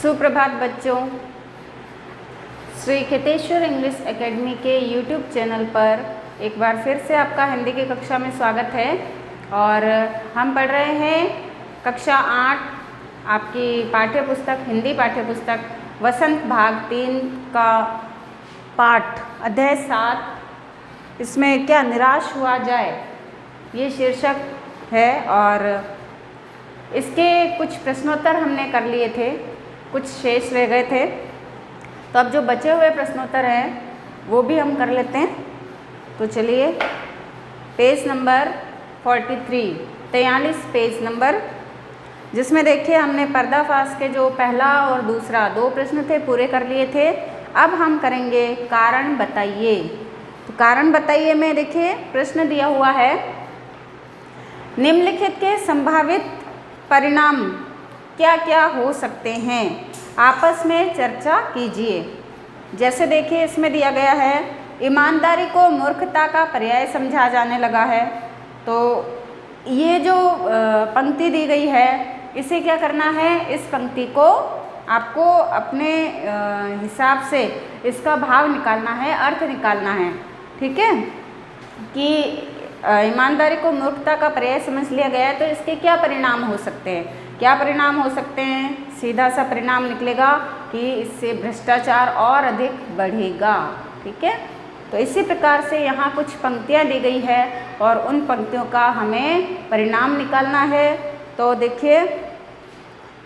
सुप्रभात बच्चों। Shri Kheteshwar English academy के यूट्यूब चैनल पर एक बार फिर से आपका हिंदी की कक्षा में स्वागत है। और हम पढ़ रहे हैं कक्षा 8 आपकी पाठ्य पुस्तक हिंदी पाठ्य पुस्तक वसंत भाग 3 का पाठ अध्याय 7। इसमें क्या निराश हुआ जाए ये शीर्षक है। और इसके कुछ प्रश्नोत्तर हमने कर लिए थे, कुछ शेष रह गए थे, तो अब जो बचे हुए प्रश्नोत्तर हैं वो भी हम कर लेते हैं। तो चलिए पेज नंबर 43 पेज नंबर, जिसमें देखिए हमने पर्दाफाश के जो पहला और दूसरा 2 प्रश्न थे पूरे कर लिए थे। अब हम करेंगे कारण बताइए। तो कारण बताइए में देखिए प्रश्न दिया हुआ है, निम्नलिखित के संभावित परिणाम क्या क्या हो सकते हैं, आपस में चर्चा कीजिए। जैसे देखिए इसमें दिया गया है, ईमानदारी को मूर्खता का पर्याय समझा जाने लगा है। तो ये जो पंक्ति दी गई है इसे क्या करना है, इस पंक्ति को आपको अपने हिसाब से इसका भाव निकालना है, अर्थ निकालना है। ठीक है कि ईमानदारी को मूर्खता का पर्याय समझ लिया गया है, तो इसके क्या परिणाम हो सकते हैं। क्या परिणाम हो सकते हैं, सीधा सा परिणाम निकलेगा कि इससे भ्रष्टाचार और अधिक बढ़ेगा। ठीक है, तो इसी प्रकार से यहाँ कुछ पंक्तियाँ दी गई है और उन पंक्तियों का हमें परिणाम निकालना है। तो देखिए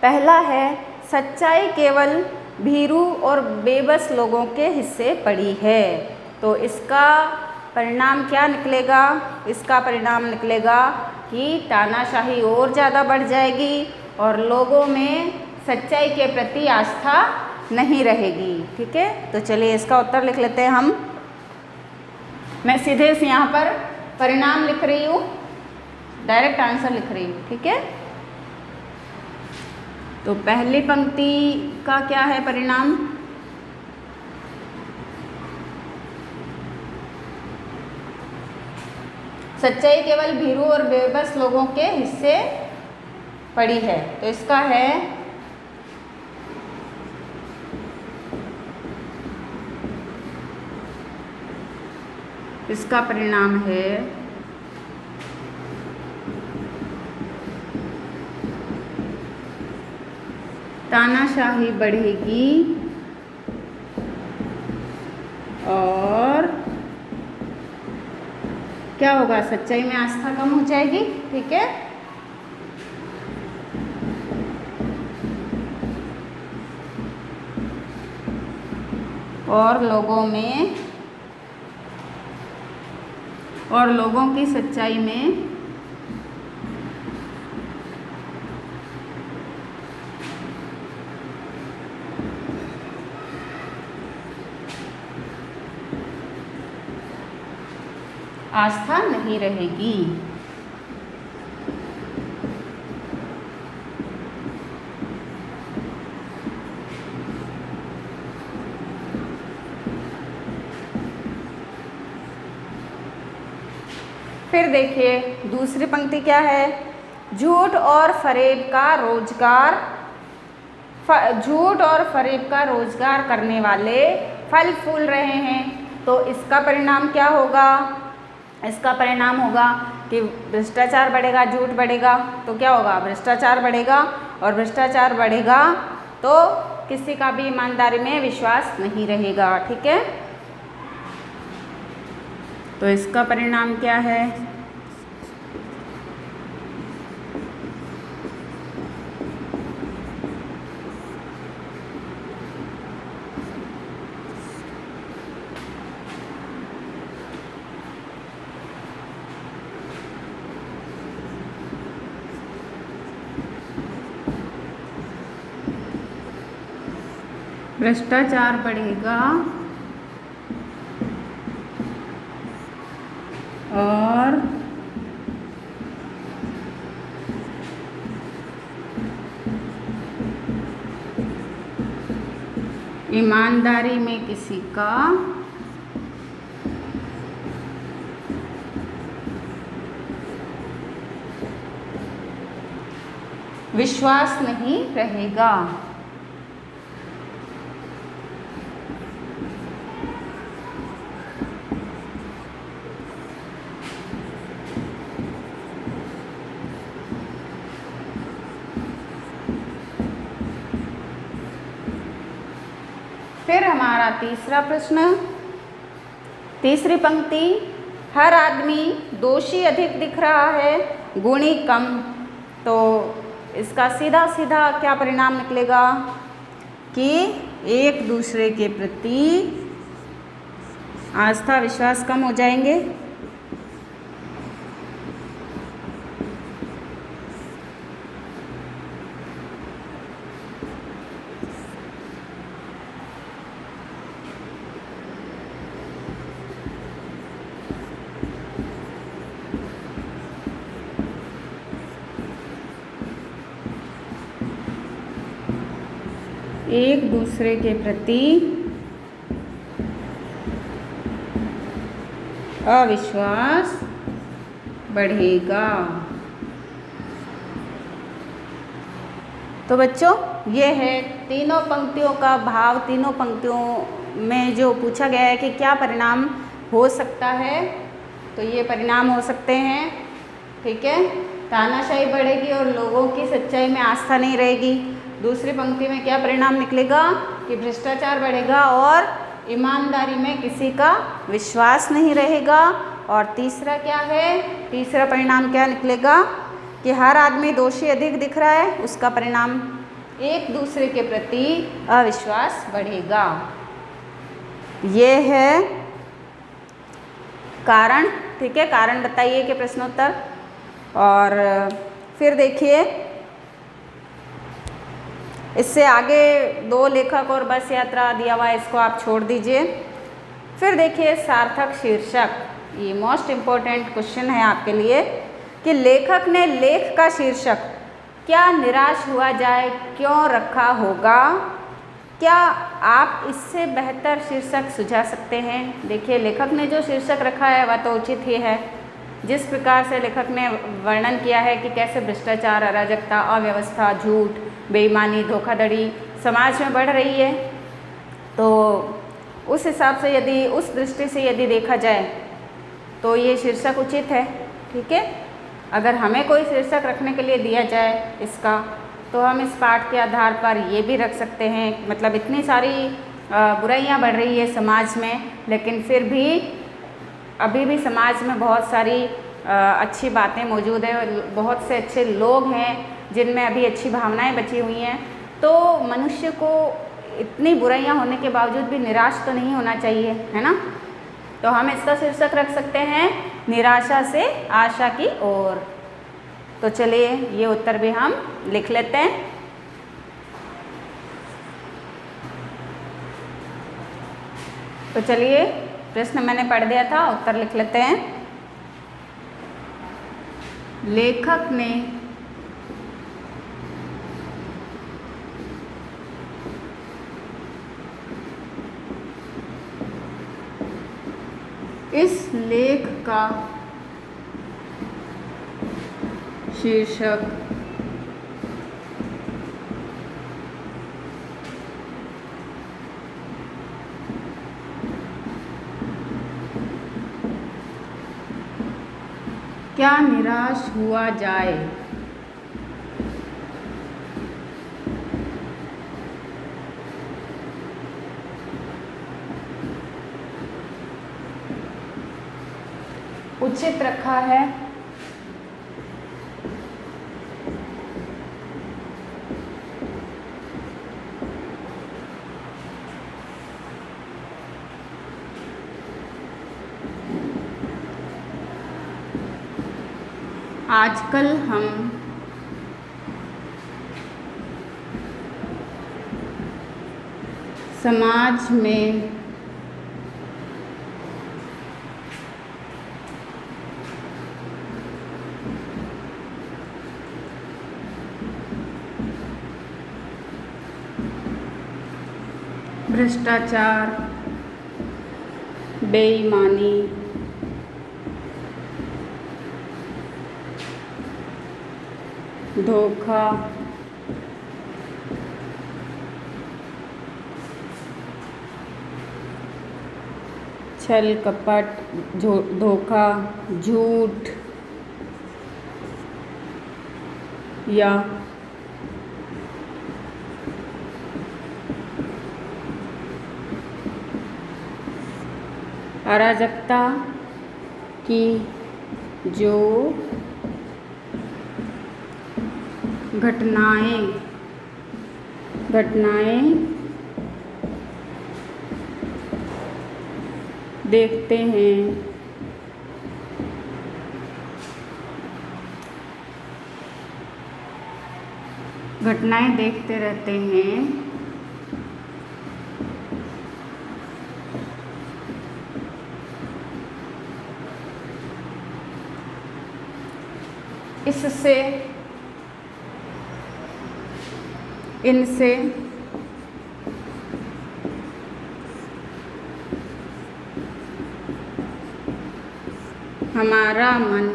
पहला है, सच्चाई केवल भीरू और बेबस लोगों के हिस्से पड़ी है। तो इसका परिणाम क्या निकलेगा, इसका परिणाम निकलेगा कि तानाशाही और ज़्यादा बढ़ जाएगी और लोगों में सच्चाई के प्रति आस्था नहीं रहेगी। ठीक है, तो चलिए इसका उत्तर लिख लेते हैं हम। मैं सीधे से यहाँ पर परिणाम लिख रही हूँ, डायरेक्ट आंसर लिख रही हूँ। ठीक है, तो पहली पंक्ति का क्या है परिणाम, सच्चाई केवल भीरू और बेबस लोगों के हिस्से पड़ी है। तो इसका है इसका परिणाम है तानाशाही बढ़ेगी और क्या होगा, सच्चाई में आस्था कम हो जाएगी। ठीक है, और लोगों की सच्चाई में आस्था नहीं रहेगी। फिर देखिए दूसरी पंक्ति क्या है, झूठ और फरेब का रोजगार करने वाले फल फूल रहे हैं। तो इसका परिणाम क्या होगा, इसका परिणाम होगा कि भ्रष्टाचार बढ़ेगा, झूठ बढ़ेगा, तो क्या होगा, भ्रष्टाचार बढ़ेगा और भ्रष्टाचार बढ़ेगा तो किसी का भी ईमानदारी में विश्वास नहीं रहेगा। ठीक है, तो इसका परिणाम क्या है, भ्रष्टाचार बढ़ेगा और ईमानदारी में किसी का विश्वास नहीं रहेगा। फिर हमारा तीसरा प्रश्न, तीसरी पंक्ति, हर आदमी दोषी अधिक दिख रहा है, गुणी कम। तो इसका सीधा सीधा क्या परिणाम निकलेगा कि एक दूसरे के प्रति आस्था विश्वास कम हो जाएंगे। एक दूसरे के प्रति अविश्वास बढ़ेगा। तो बच्चों ये है तीनों पंक्तियों का भाव। तीनों पंक्तियों में जो पूछा गया है कि क्या परिणाम हो सकता है, तो ये परिणाम हो सकते हैं। ठीक है, तानाशाही बढ़ेगी और लोगों की सच्चाई में आस्था नहीं रहेगी। दूसरी पंक्ति में क्या परिणाम निकलेगा कि भ्रष्टाचार बढ़ेगा और ईमानदारी में किसी का विश्वास नहीं रहेगा। और तीसरा क्या है, तीसरा परिणाम क्या निकलेगा कि हर आदमी दोषी अधिक दिख रहा है, उसका परिणाम एक दूसरे के प्रति अविश्वास बढ़ेगा। ये है कारण। ठीक है, कारण बताइए कि प्रश्नोत्तर। और फिर देखिए इससे आगे दो लेखक और बस यात्रा दिया हुआ है, इसको आप छोड़ दीजिए। फिर देखिए सार्थक शीर्षक, ये मोस्ट इम्पोर्टेंट क्वेश्चन है आपके लिए कि लेखक ने लेख का शीर्षक क्या निराश हुआ जाए क्यों रखा होगा। क्या आप इससे बेहतर शीर्षक सुझा सकते हैं? देखिए लेखक ने जो शीर्षक रखा है वह तो उचित ही है। जिस प्रकार से लेखक ने वर्णन किया है कि कैसे भ्रष्टाचार, अराजकता, अव्यवस्था, झूठ, बेईमानी, धोखाधड़ी समाज में बढ़ रही है, तो उस हिसाब से यदि उस दृष्टि से यदि देखा जाए तो ये शीर्षक उचित है। ठीक है, अगर हमें कोई शीर्षक रखने के लिए दिया जाए इसका, तो हम इस पाठ के आधार पर ये भी रख सकते हैं। मतलब इतनी सारी बुराइयां बढ़ रही है समाज में, लेकिन फिर भी अभी भी समाज में बहुत सारी अच्छी बातें मौजूद है, बहुत से अच्छे लोग हैं जिनमें अभी अच्छी भावनाएं बची हुई हैं। तो मनुष्य को इतनी बुराइयां होने के बावजूद भी निराश तो नहीं होना चाहिए, है ना। तो हम इसका शीर्षक रख सकते हैं निराशा से आशा की ओर। तो चलिए ये उत्तर भी हम लिख लेते हैं। तो चलिए प्रश्न मैंने पढ़ दिया था, उत्तर लिख लेते हैं। लेखक ने इस लेख का शीर्षक क्या निराश हुआ जाए उचित रखा है। आजकल हम समाज में भ्रष्टाचार, बेईमानी, धोखा, छल कपट, धोखा, झूठ या अराजकता की जो घटनाएं देखते हैं, घटनाएं देखते रहते हैं, इनसे हमारा मन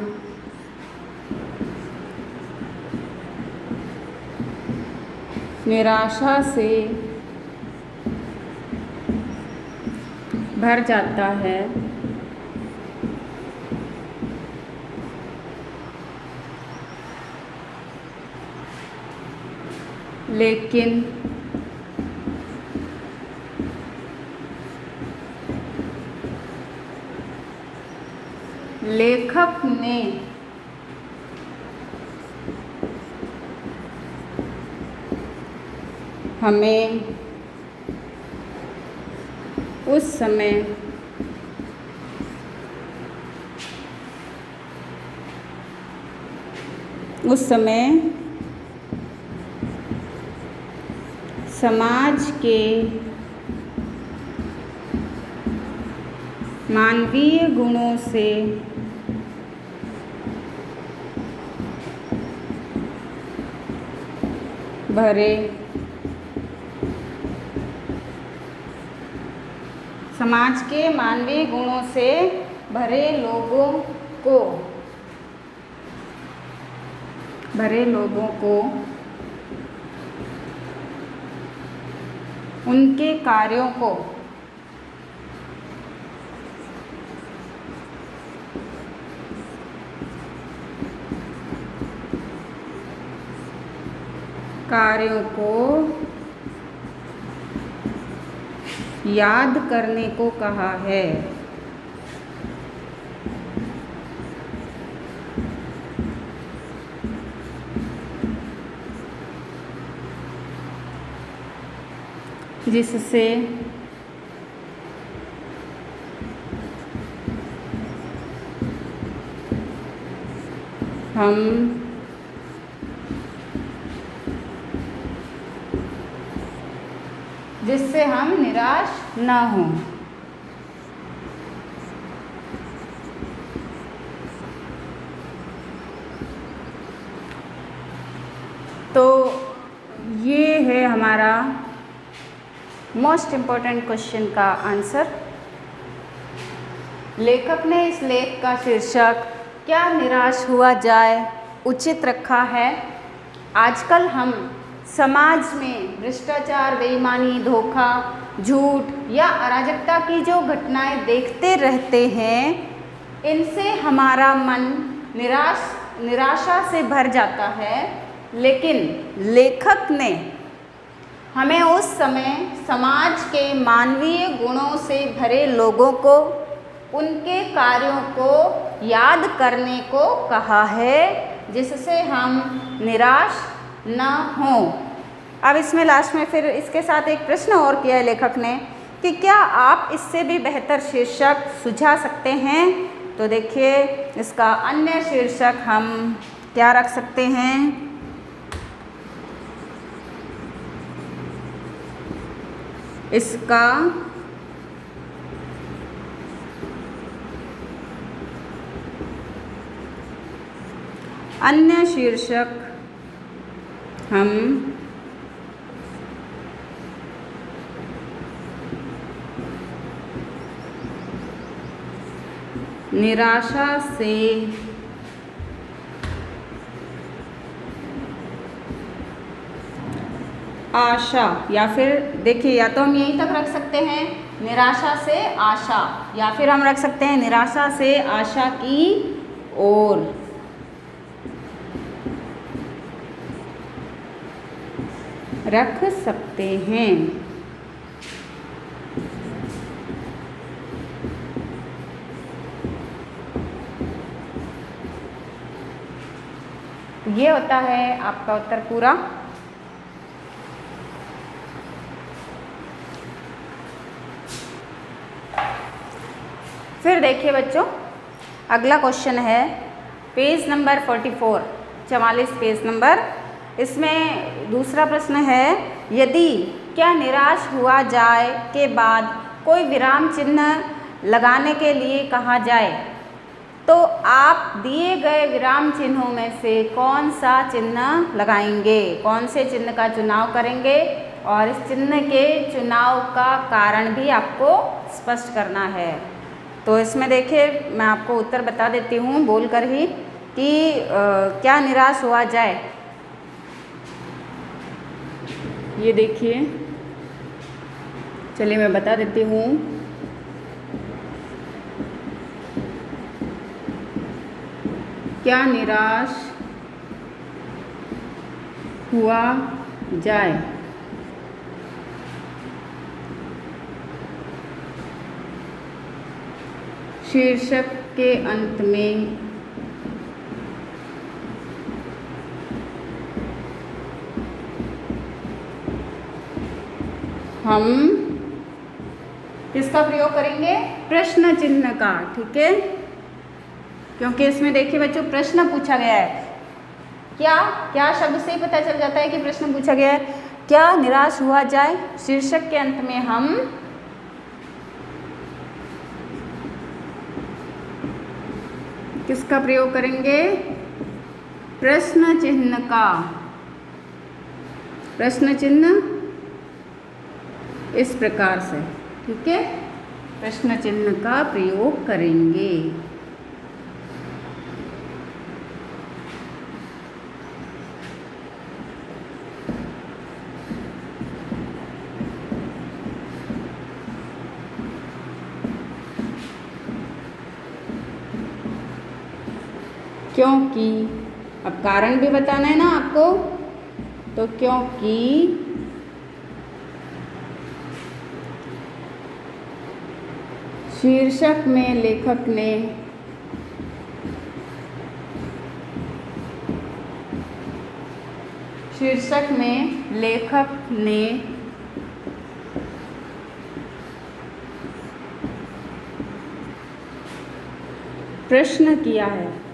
निराशा से भर जाता है, लेकिन लेखक ने हमें उस समय समाज के मानवीय गुणों से भरे लोगों को उनके कार्यों को याद करने को कहा है। जिससे हम निराश ना हों। तो ये है हमारा मोस्ट इम्पॉर्टेंट क्वेश्चन का आंसर। लेखक ने इस लेख का शीर्षक क्या निराश हुआ जाए उचित रखा है। आजकल हम समाज में भ्रष्टाचार, बेईमानी, धोखा, झूठ या अराजकता की जो घटनाएं देखते रहते हैं, इनसे हमारा मन निराशा से भर जाता है। लेकिन लेखक ने हमें उस समय समाज के मानवीय गुणों से भरे लोगों को उनके कार्यों को याद करने को कहा है, जिससे हम निराश न हों। अब इसमें लास्ट में फिर इसके साथ एक प्रश्न और किया है लेखक ने कि क्या आप इससे भी बेहतर शीर्षक सुझा सकते हैं। तो देखिए, इसका अन्य शीर्षक हम क्या रख सकते हैं। इसका अन्य शीर्षक हम निराशा से आशा, या फिर देखिए, या तो हम यहीं तक रख सकते हैं निराशा से आशा, या फिर हम रख सकते हैं निराशा से आशा की ओर। रख सकते हैं। ये होता है आपका उत्तर पूरा। फिर देखिए बच्चों, अगला क्वेश्चन है पेज नंबर 44, 44 पेज नंबर। इसमें दूसरा प्रश्न है, यदि क्या निराश हुआ जाए के बाद कोई विराम चिन्ह लगाने के लिए कहा जाए तो आप दिए गए विराम चिन्हों में से कौन सा चिन्ह लगाएंगे, कौन से चिन्ह का चुनाव करेंगे, और इस चिन्ह के चुनाव का कारण भी आपको स्पष्ट करना है। तो इसमें देखिए मैं आपको उत्तर बता देती हूँ बोल कर ही कि क्या निराश हुआ जाए। ये देखिए, चलिए मैं बता देती हूँ। क्या निराश हुआ जाए, शीर्षक के अंत में हम किसका प्रयोग करेंगे, प्रश्न चिन्ह का। ठीक है, क्योंकि इसमें देखिए बच्चों प्रश्न पूछा गया है। क्या शब्द से ही पता चल जाता है कि प्रश्न पूछा गया है। क्या निराश हुआ जाए, शीर्षक के अंत में हम किसका प्रयोग करेंगे, प्रश्न चिन्ह का। प्रश्न चिन्ह इस प्रकार से, ठीक है, प्रश्न चिन्ह का प्रयोग करेंगे। क्योंकि अब कारण भी बताना है ना आपको, तो क्योंकि शीर्षक में लेखक ने प्रश्न किया है।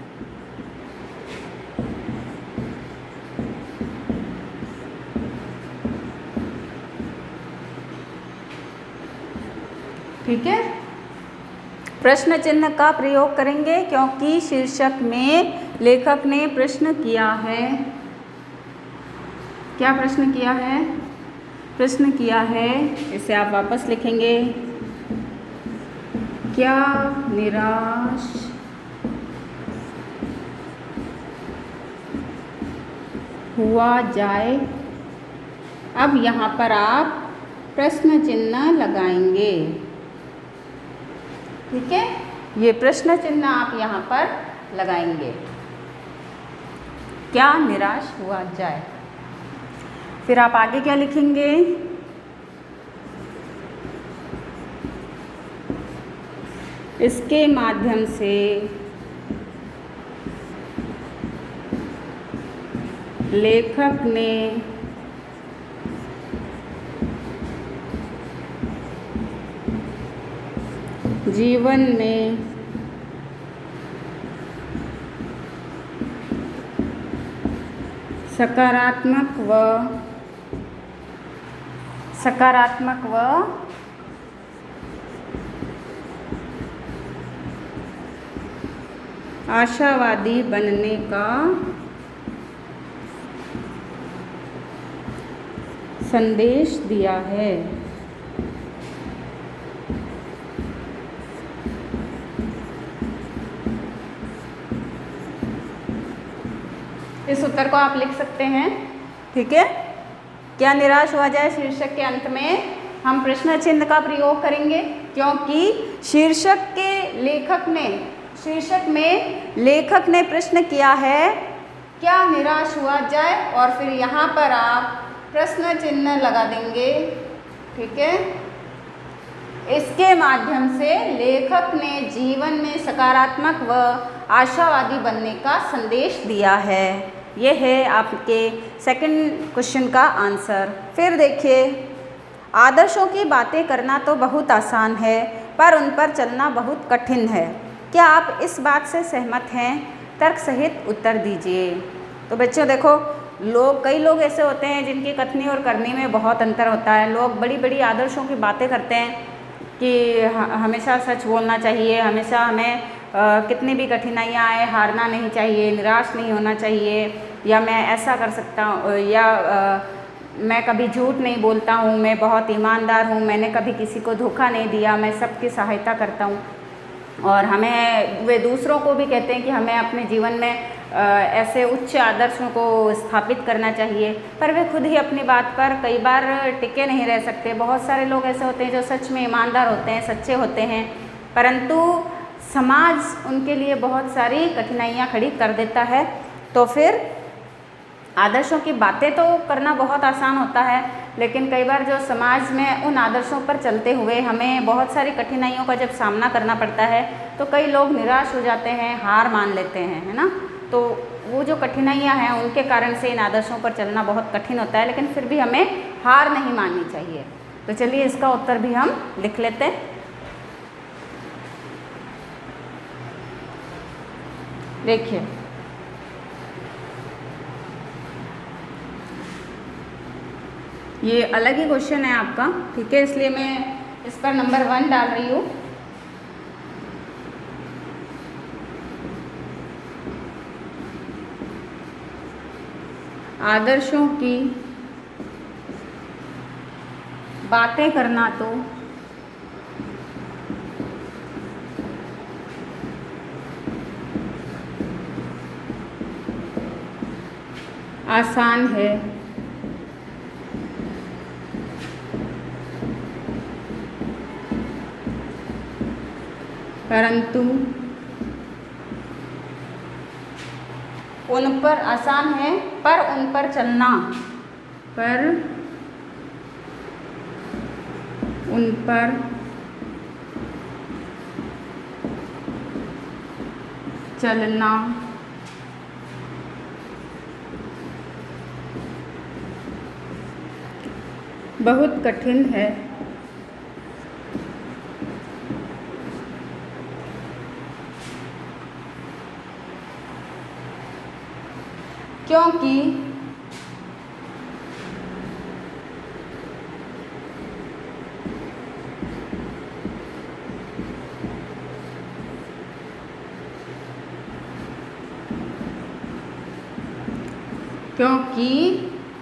ठीक है, प्रश्न चिन्ह का प्रयोग करेंगे क्योंकि शीर्षक में लेखक ने प्रश्न किया है। क्या प्रश्न किया है, प्रश्न किया है। इसे आप वापस लिखेंगे, क्या निराश हुआ जाए। अब यहाँ पर आप प्रश्न चिन्ह लगाएंगे। ठीक है, ये प्रश्न चिन्ह आप यहाँ पर लगाएंगे, क्या निराश हुआ जाए। फिर आप आगे क्या लिखेंगे, इसके माध्यम से लेखक ने जीवन में सकारात्मक व आशावादी बनने का संदेश दिया है। इस उत्तर को आप लिख सकते हैं। ठीक है, क्या निराश हुआ जाए शीर्षक के अंत में हम प्रश्न चिन्ह का प्रयोग करेंगे क्योंकि शीर्षक में लेखक ने प्रश्न किया है, क्या निराश हुआ जाए, और फिर यहाँ पर आप प्रश्न चिन्ह लगा देंगे। ठीक है, इसके माध्यम से लेखक ने जीवन में सकारात्मक व आशावादी बनने का संदेश दिया है। ये है आपके सेकंड क्वेश्चन का आंसर। फिर देखिए, आदर्शों की बातें करना तो बहुत आसान है पर उन पर चलना बहुत कठिन है। क्या आप इस बात से सहमत हैं? तर्क सहित उत्तर दीजिए। तो बच्चों देखो, कई लोग ऐसे होते हैं जिनकी कथनी और करनी में बहुत अंतर होता है। लोग बड़ी बड़ी आदर्शों की बातें करते हैं कि हमेशा सच बोलना चाहिए, हमेशा हमें कितनी भी कठिनाइयाँ आए हारना नहीं चाहिए, निराश नहीं होना चाहिए, या मैं ऐसा कर सकता हूँ, या मैं कभी झूठ नहीं बोलता हूँ, मैं बहुत ईमानदार हूँ, मैंने कभी किसी को धोखा नहीं दिया, मैं सबकी सहायता करता हूँ। और हमें वे दूसरों को भी कहते हैं कि हमें अपने जीवन में ऐसे उच्च आदर्शों को स्थापित करना चाहिए, पर वे खुद ही अपनी बात पर कई बार टिके नहीं रह सकते। बहुत सारे लोग ऐसे होते हैं जो सच में ईमानदार होते हैं, सच्चे होते हैं, परंतु समाज उनके लिए बहुत सारी कठिनाइयाँ खड़ी कर देता है। तो फिर आदर्शों की बातें तो करना बहुत आसान होता है, लेकिन कई बार जो समाज में उन आदर्शों पर चलते हुए हमें बहुत सारी कठिनाइयों का जब सामना करना पड़ता है तो कई लोग निराश हो जाते हैं, हार मान लेते हैं, है ना। तो वो जो कठिनाइयाँ हैं उनके कारण से इन आदर्शों पर चलना बहुत कठिन होता है, लेकिन फिर भी हमें हार नहीं माननी चाहिए। तो चलिए इसका उत्तर भी हम लिख लेते हैं। देखिए, ये अलग ही क्वेश्चन है आपका, ठीक है, इसलिए मैं इस पर नंबर 1 डाल रही हूँ। आदर्शों की बातें करना तो आसान है परंतु उन पर आसान है पर उन पर चलना बहुत कठिन है। क्योंकि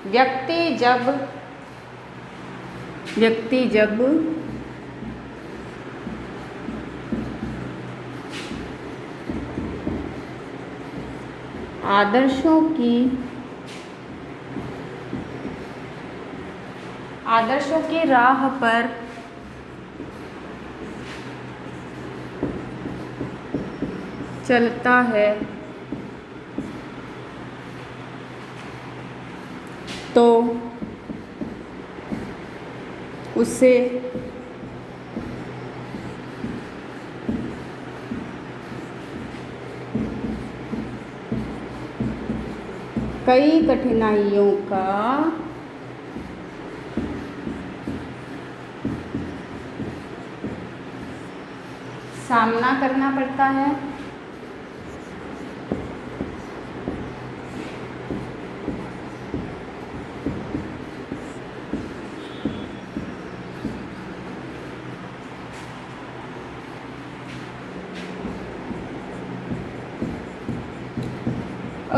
व्यक्ति जब आदर्शों की राह पर चलता है तो उसे कई कठिनाइयों का सामना करना पड़ता है।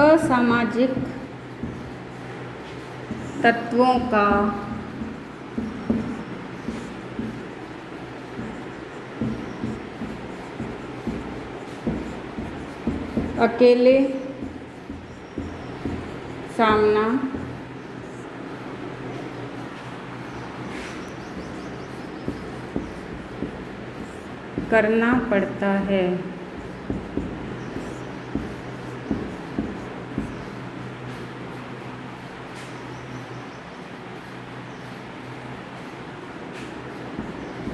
असामाजिक तत्वों का अकेले सामना करना पड़ता है।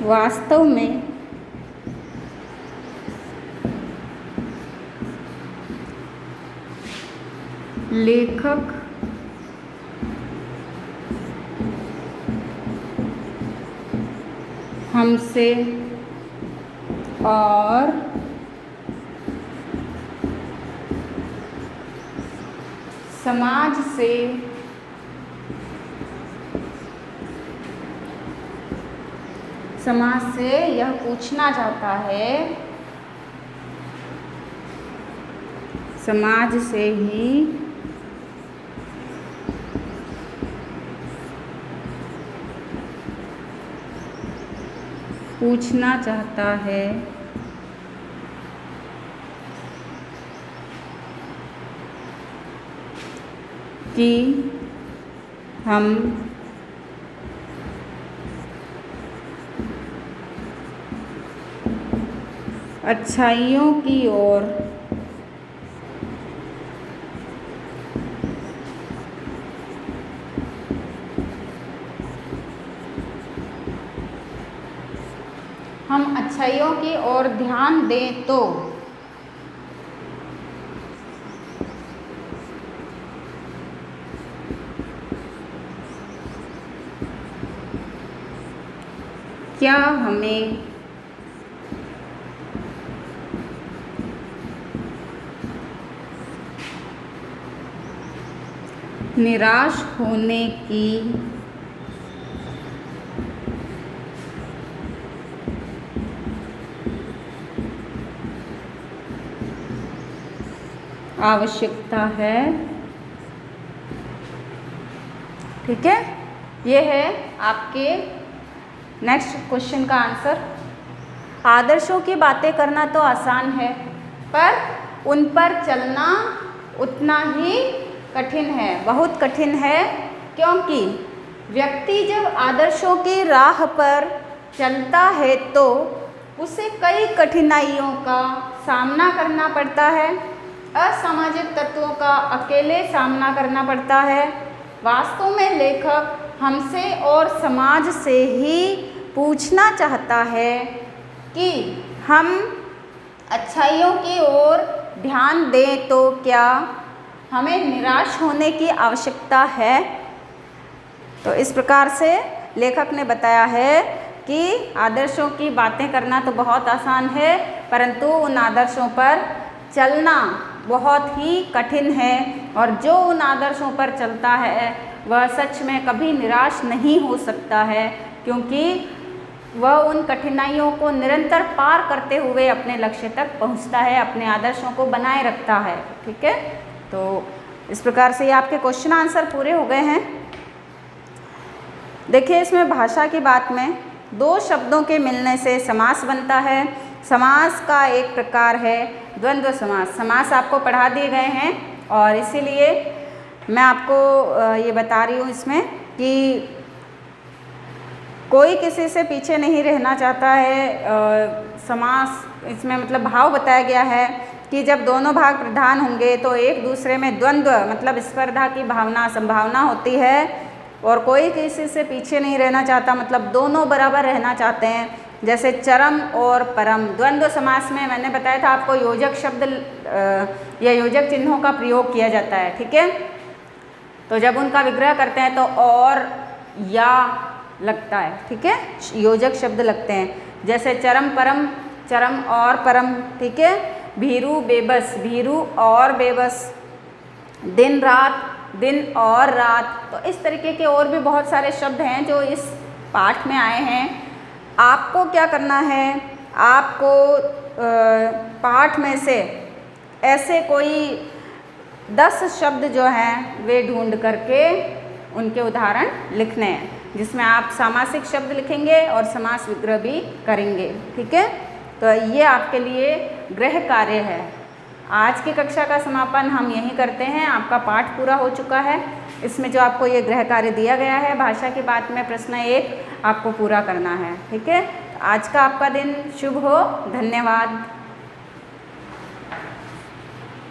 वास्तव में लेखक हमसे और समाज से यह पूछना चाहता है, समाज से ही पूछना चाहता है कि हम अच्छाइयों की ओर ध्यान दें तो क्या हमें निराश होने की आवश्यकता है। ठीक है, ये है आपके नेक्स्ट क्वेश्चन का आंसर। आदर्शों की बातें करना तो आसान है, पर उन पर चलना उतना ही कठिन है, बहुत कठिन है, क्योंकि व्यक्ति जब आदर्शों की राह पर चलता है तो उसे कई कठिनाइयों का सामना करना पड़ता है, असामाजिक तत्वों का अकेले सामना करना पड़ता है। वास्तव में लेखक हमसे और समाज से ही पूछना चाहता है कि हम अच्छाइयों की ओर ध्यान दें तो क्या हमें निराश होने की आवश्यकता है। तो इस प्रकार से लेखक ने बताया है कि आदर्शों की बातें करना तो बहुत आसान है, परंतु उन आदर्शों पर चलना बहुत ही कठिन है, और जो उन आदर्शों पर चलता है वह सच में कभी निराश नहीं हो सकता है, क्योंकि वह उन कठिनाइयों को निरंतर पार करते हुए अपने लक्ष्य तक पहुंचता है, अपने आदर्शों को बनाए रखता है। ठीक है, तो इस प्रकार से ये आपके क्वेश्चन आंसर पूरे हो गए हैं। देखिए, इसमें भाषा की बात में दो शब्दों के मिलने से समास बनता है। समास का एक प्रकार है द्वंद्व समास। समास आपको पढ़ा दिए गए हैं, और इसीलिए मैं आपको ये बता रही हूँ इसमें कि कोई किसी से पीछे नहीं रहना चाहता है। समास इसमें मतलब भाव बताया गया है कि जब दोनों भाग प्रधान होंगे तो एक दूसरे में द्वंद्व मतलब स्पर्धा की संभावना होती है, और कोई किसी से पीछे नहीं रहना चाहता, मतलब दोनों बराबर रहना चाहते हैं। जैसे चरम और परम। द्वंद्व समास में मैंने बताया था आपको योजक शब्द या योजक चिन्हों का प्रयोग किया जाता है। ठीक है, तो जब उनका विग्रह करते हैं तो और या लगता है। ठीक है, योजक शब्द लगते हैं, जैसे चरम परम, चरम और परम। ठीक है, भीरू बेबस, भीरू और बेबस, दिन रात, दिन और रात। तो इस तरीके के और भी बहुत सारे शब्द हैं जो इस पाठ में आए हैं। आपको क्या करना है, आपको पाठ में से ऐसे कोई 10 शब्द जो हैं वे ढूंढ करके उनके उदाहरण लिखने हैं, जिसमें आप सामासिक शब्द लिखेंगे और समास विग्रह भी करेंगे। ठीक है, तो ये आपके लिए गृह कार्य है। आज की कक्षा का समापन हम यहीं करते हैं। आपका पाठ पूरा हो चुका है। इसमें जो आपको ये गृह कार्य दिया गया है, भाषा की बात में प्रश्न 1 आपको पूरा करना है। ठीक है, आज का आपका दिन शुभ हो। धन्यवाद।